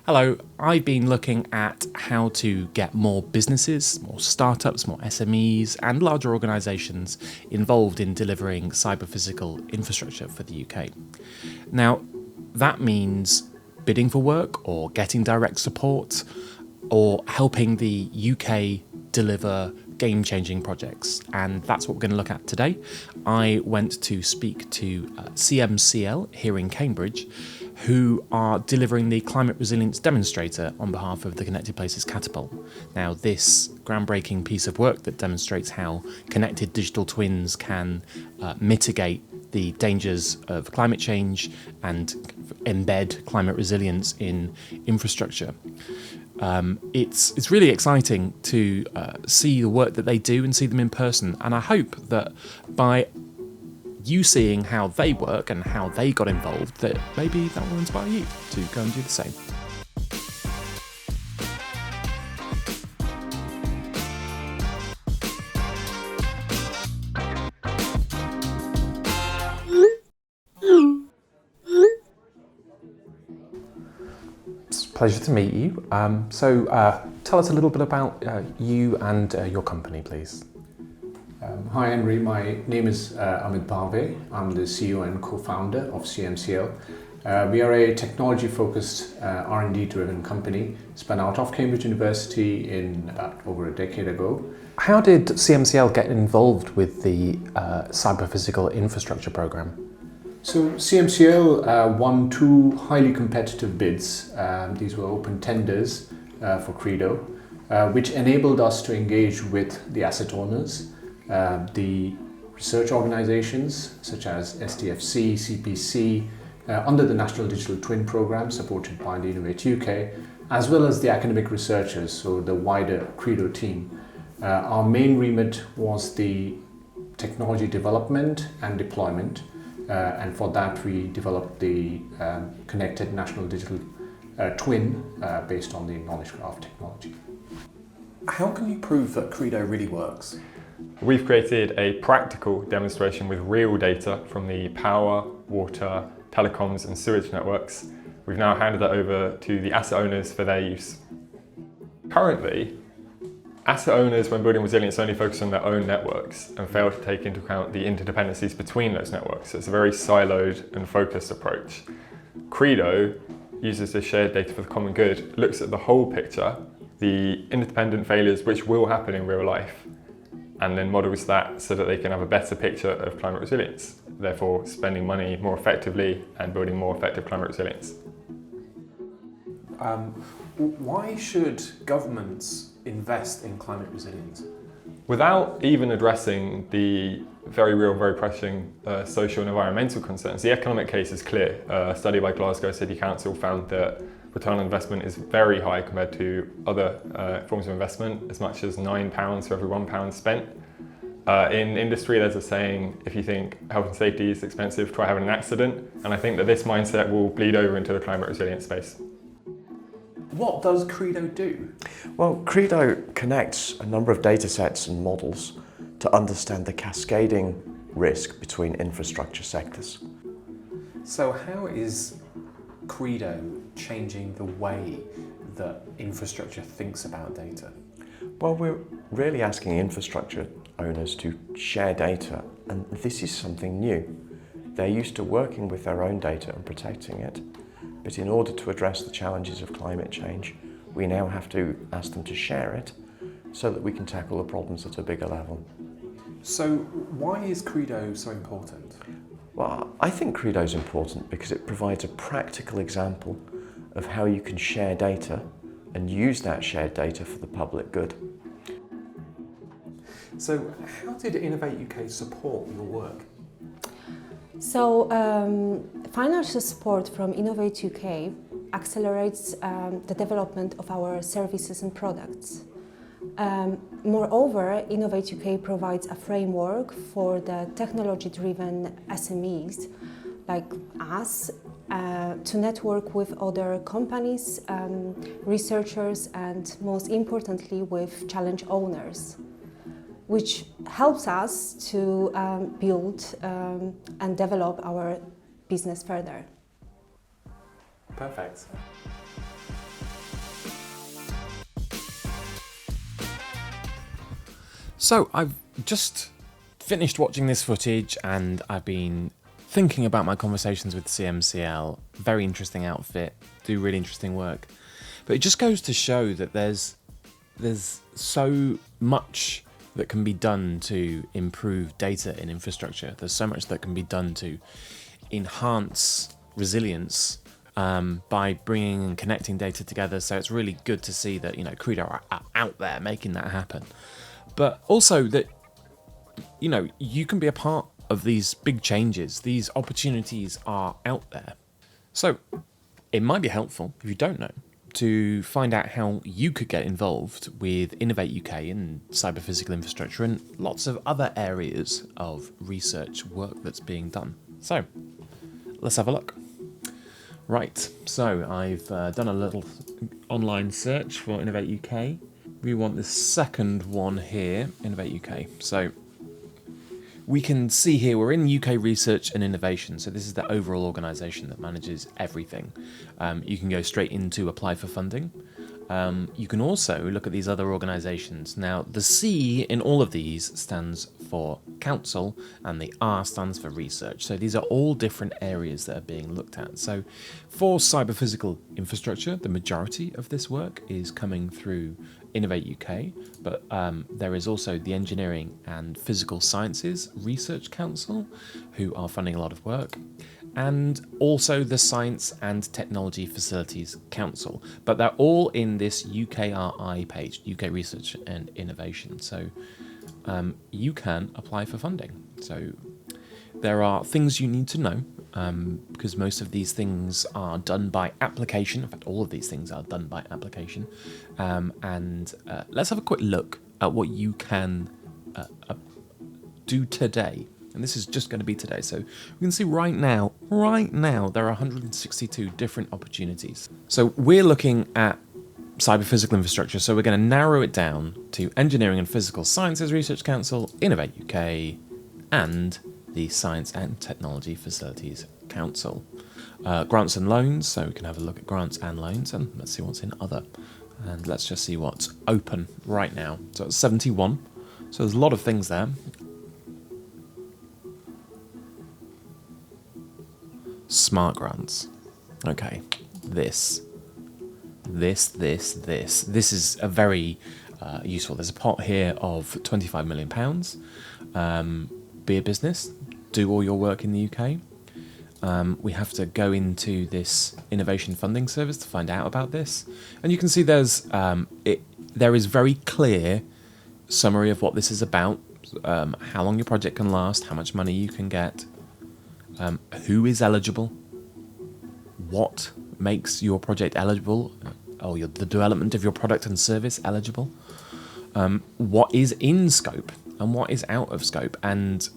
Hello, I've been looking at how to get more businesses, more startups, more SMEs and larger organisations involved in delivering cyber-physical infrastructure for the UK. Now, that means bidding for work or getting direct support or helping the UK deliver game-changing projects, and that's what we're going to look at today. I went to speak to CMCL here in Cambridge, who are delivering the climate resilience demonstrator on behalf of the Connected Places Catapult. Now, this groundbreaking piece of work that demonstrates how connected digital twins can mitigate the dangers of climate change and embed climate resilience in infrastructure. It's really exciting to see the work that they do and see them in person, and I hope that by you seeing how they work and how they got involved, that maybe that will inspire you to go and do the same. It's a pleasure to meet you. So tell us a little bit about you and your company, please. Hi Henry, my name is Amit Bhave. I'm the CEO and co-founder of CMCL. We are a technology-focused R&D driven company spun out of Cambridge University in about over a decade ago. How did CMCL get involved with the cyber-physical infrastructure program? So CMCL won two highly competitive bids. These were open tenders for Credo, which enabled us to engage with the asset owners, the research organisations such as STFC, CPC, under the National Digital Twin Programme supported by the Innovate UK, as well as the academic researchers, so the wider Credo team. Our main remit was the technology development and deployment, and for that we developed the connected National Digital Twin based on the knowledge graph technology. How can you prove that Credo really works? We've created a practical demonstration with real data from the power, water, telecoms and sewage networks. We've now handed that over to the asset owners for their use. Currently, asset owners when building resilience only focus on their own networks and fail to take into account the interdependencies between those networks. So it's a very siloed and focused approach. Credo uses this shared data for the common good, looks at the whole picture, the interdependent failures which will happen in real life, and then models that so that they can have a better picture of climate resilience, therefore spending money more effectively and building more effective climate resilience. Why should governments invest in climate resilience? Without even addressing the very real, very pressing social and environmental concerns, the economic case is clear. A study by Glasgow City Council found that return on investment is very high compared to other forms of investment, as much as £9 for every £1 spent. In industry, there's a saying, if you think health and safety is expensive, try having an accident. And I think that this mindset will bleed over into the climate resilience space. What does Credo do? Well, Credo connects a number of data sets and models to understand the cascading risk between infrastructure sectors. So how is Credo changing the way that infrastructure thinks about data? Well, we're really asking infrastructure owners to share data, and this is something new. They're used to working with their own data and protecting it, but in order to address the challenges of climate change, we now have to ask them to share it so that we can tackle the problems at a bigger level. So why is Credo so important? Well, I think Credo is important because it provides a practical example of how you can share data and use that shared data for the public good. So how did Innovate UK support your work? So financial support from Innovate UK accelerates the development of our services and products. Moreover, Innovate UK provides a framework for the technology-driven SMEs like us to network with other companies, researchers, and most importantly with challenge owners, which helps us to build and develop our business further. Perfect. So I've just finished watching this footage and I've been thinking about my conversations with CMCL. Very interesting outfit, do really interesting work. But it just goes to show that there's so much that can be done to improve data in infrastructure. There's so much that can be done to enhance resilience by bringing and connecting data together. So it's really good to see that, you know, Credo are out there making that happen. But also that, you know, you can be a part of these big changes. These opportunities are out there. So it might be helpful, if you don't know, to find out how you could get involved with Innovate UK and cyber physical infrastructure and lots of other areas of research work that's being done. So let's have a look. Right, so I've done a little online search for Innovate UK. We want the second one here, Innovate UK. So we can see here we're in UK Research and Innovation. So this is the overall organisation that manages everything. You can go straight into apply for funding. You can also look at these other organisations. Now, the C in all of these stands for Council and the R stands for Research. So these are all different areas that are being looked at. So for cyber physical infrastructure, the majority of this work is coming through Innovate UK, but there is also the Engineering and Physical Sciences Research Council, who are funding a lot of work, and also the Science and Technology Facilities Council. But they're all in this UKRI page, UK Research and Innovation. So you can apply for funding. So there are things you need to know, because most of these things are done by application. In fact, all of these things are done by application. And let's have a quick look at what you can do today. And this is just going to be today. So we can see right now, there are 162 different opportunities. So we're looking at cyber physical infrastructure. So we're going to narrow it down to Engineering and Physical Sciences Research Council, Innovate UK, and the Science and Technology Facilities Council. Grants and loans, so we can have a look at grants and loans, and let's see what's in other. And let's just see what's open right now. So it's 71, so there's a lot of things there. Smart grants. Okay, this is a very useful. There's a pot here of £25 million. Be a business, do all your work in the UK. We have to go into this innovation funding service to find out about this, and you can see there is very clear summary of what this is about, how long your project can last, how much money you can get, who is eligible, what makes your project eligible, or the development of your product and service eligible, what is in scope and what is out of scope. And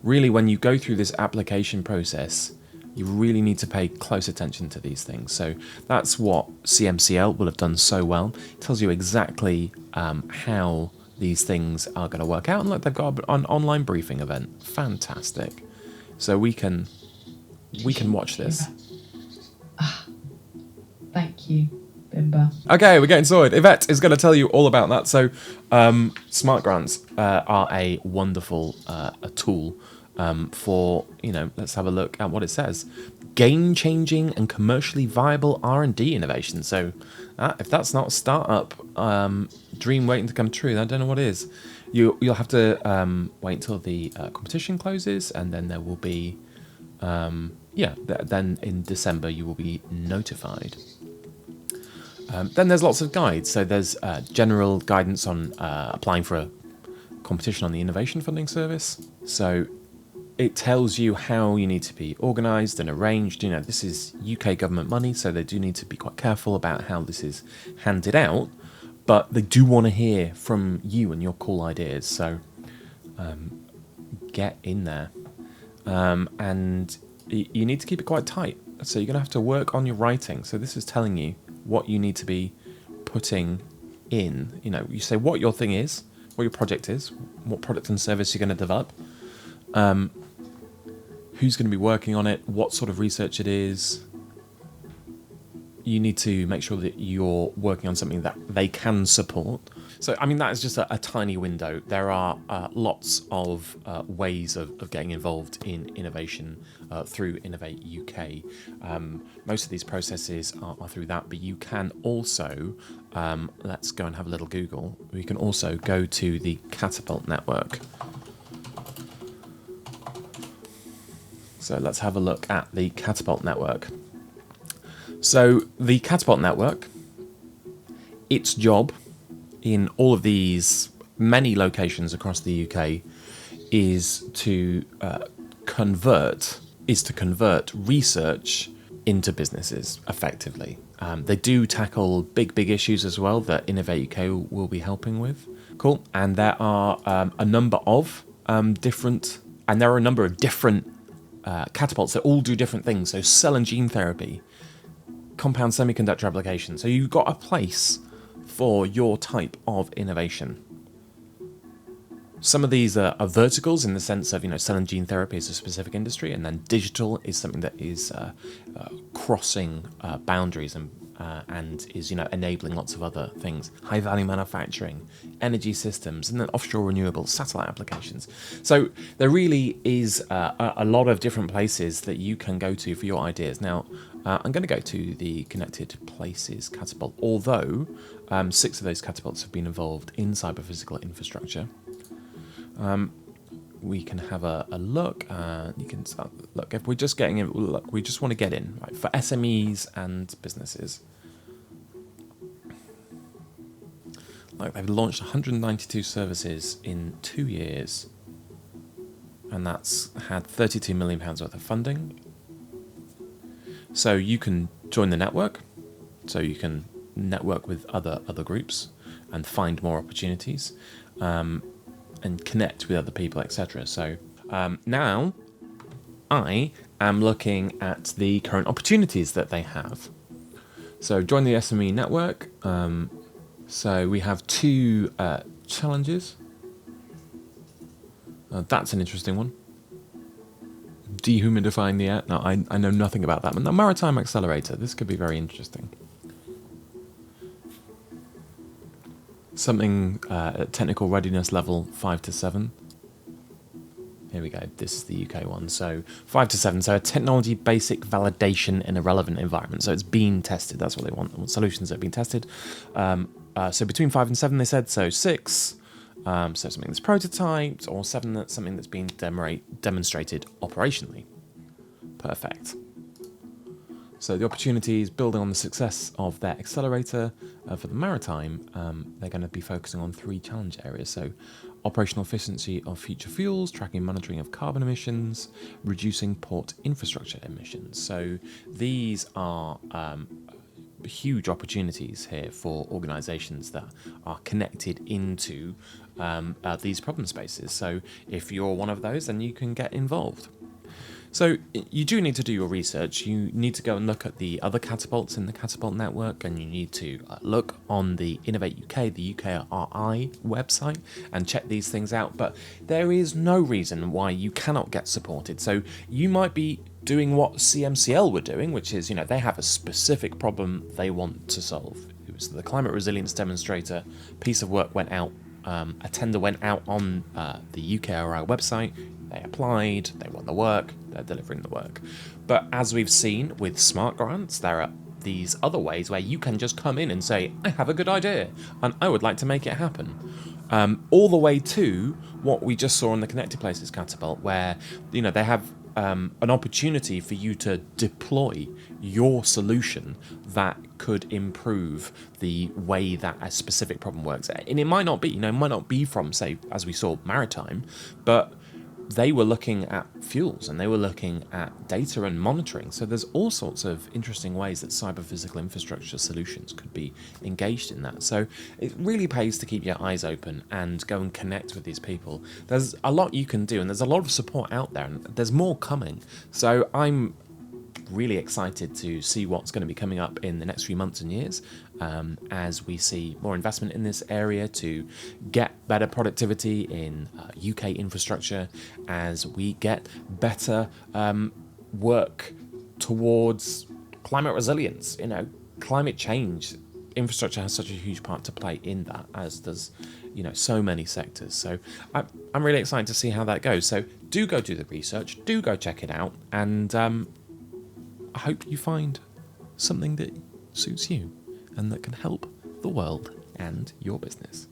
really, when you go through this application process, you really need to pay close attention to these things. So that's what CMCL will have done so well. It tells you exactly how these things are going to work out. And look, they've got an online briefing event. Fantastic. So we can watch this. Thank you, Bimba. Okay, we're getting sorted. Yvette is going to tell you all about that. So smart grants are a wonderful tool for, let's have a look at what it says. Game-changing and commercially viable R&D innovation. So if that's not a startup dream waiting to come true, I don't know what is. You'll have to wait until the competition closes, and then there will be, then in December you will be notified. Then there's lots of guides. So there's general guidance on applying for a competition on the Innovation Funding Service. So it tells you how you need to be organised and arranged. This is UK government money, so they do need to be quite careful about how this is handed out. But they do want to hear from you and your cool ideas. So get in there. And you need to keep it quite tight. So you're going to have to work on your writing. So this is telling you what you need to be putting in. You say what your thing is, what your project is, what product and service you're going to develop, who's going to be working on it, what sort of research it is. You need to make sure that you're working on something that they can support. So, I mean, that is just a tiny window. There are lots of ways of getting involved in innovation through Innovate UK. Most of these processes are through that, but you can also, let's go and have a little Google. We can also go to the Catapult Network. So let's have a look at the Catapult Network. So the Catapult Network, its job in all of these many locations across the UK is to convert research into businesses effectively. They do tackle big issues as well that Innovate UK will be helping with. Cool. And there are a number of different catapults that all do different things. So cell and gene therapy, compound semiconductor applications. So you've got a place for your type of innovation. Some of these are verticals in the sense of, cell and gene therapy is a specific industry, and then digital is something that is crossing boundaries and is, enabling lots of other things. High value manufacturing, energy systems, and then offshore renewables, satellite applications. So there really is a lot of different places that you can go to for your ideas. Now, I'm going to go to the Connected Places Catapult, although 6 of those catapults have been involved in cyber-physical infrastructure. We can have a look. You can look if we're just getting in. Look, we just want to get in, right, for SMEs and businesses. Like, they've launched 192 services in 2 years, and that's had £32 million worth of funding. So you can join the network, so you can network with other groups and find more opportunities, and connect with other people, etc. So now I am looking at the current opportunities that they have. So join the SME network. So we have 2 challenges. That's an interesting one. Dehumidifying the air. No, I know nothing about that. But the Maritime Accelerator. This could be very interesting. Something at technical readiness level 5 to 7. Here we go. This is the UK one. So 5 to 7. So a technology basic validation in a relevant environment. So it's been tested. That's what they want. Solutions that have been tested. So between 5 and 7, they said. So 6. So something that's prototyped, or 7, that's something that's been demonstrated operationally. Perfect. So the opportunities, building on the success of their accelerator for the maritime, they're going to be focusing on 3 challenge areas. So operational efficiency of future fuels, tracking and monitoring of carbon emissions, reducing port infrastructure emissions. So these are huge opportunities here for organisations that are connected into these problem spaces. So if you're one of those, then you can get involved. So you do need to do your research. You need to go and look at the other catapults in the Catapult network, and you need to look on the Innovate UK, the UKRI website, and check these things out. But there is no reason why you cannot get supported. So you might be doing what CMCL were doing, which is, they have a specific problem they want to solve. It was the climate resilience demonstrator. Piece of work went out. A tender went out on the UKRI website. They applied, they won the work, they're delivering the work. But as we've seen with smart grants, there are these other ways where you can just come in and say, I have a good idea and I would like to make it happen. All the way to what we just saw in the Connected Places Catapult, where they have an opportunity for you to deploy your solution that could improve the way that a specific problem works. And it might not be, it might not be from, say, as we saw, maritime, but they were looking at fuels and they were looking at data and monitoring. So there's all sorts of interesting ways that cyber-physical infrastructure solutions could be engaged in that. So it really pays to keep your eyes open and go and connect with these people. There's a lot you can do, and there's a lot of support out there, and there's more coming. So I'm really excited to see what's going to be coming up in the next few months and years, as we see more investment in this area to get better productivity in UK infrastructure, as we get better work towards climate resilience. Climate change infrastructure has such a huge part to play in that, as does, so many sectors. So I'm really excited to see how that goes. So do go do the research, do go check it out, and I hope you find something that suits you and that can help the world and your business.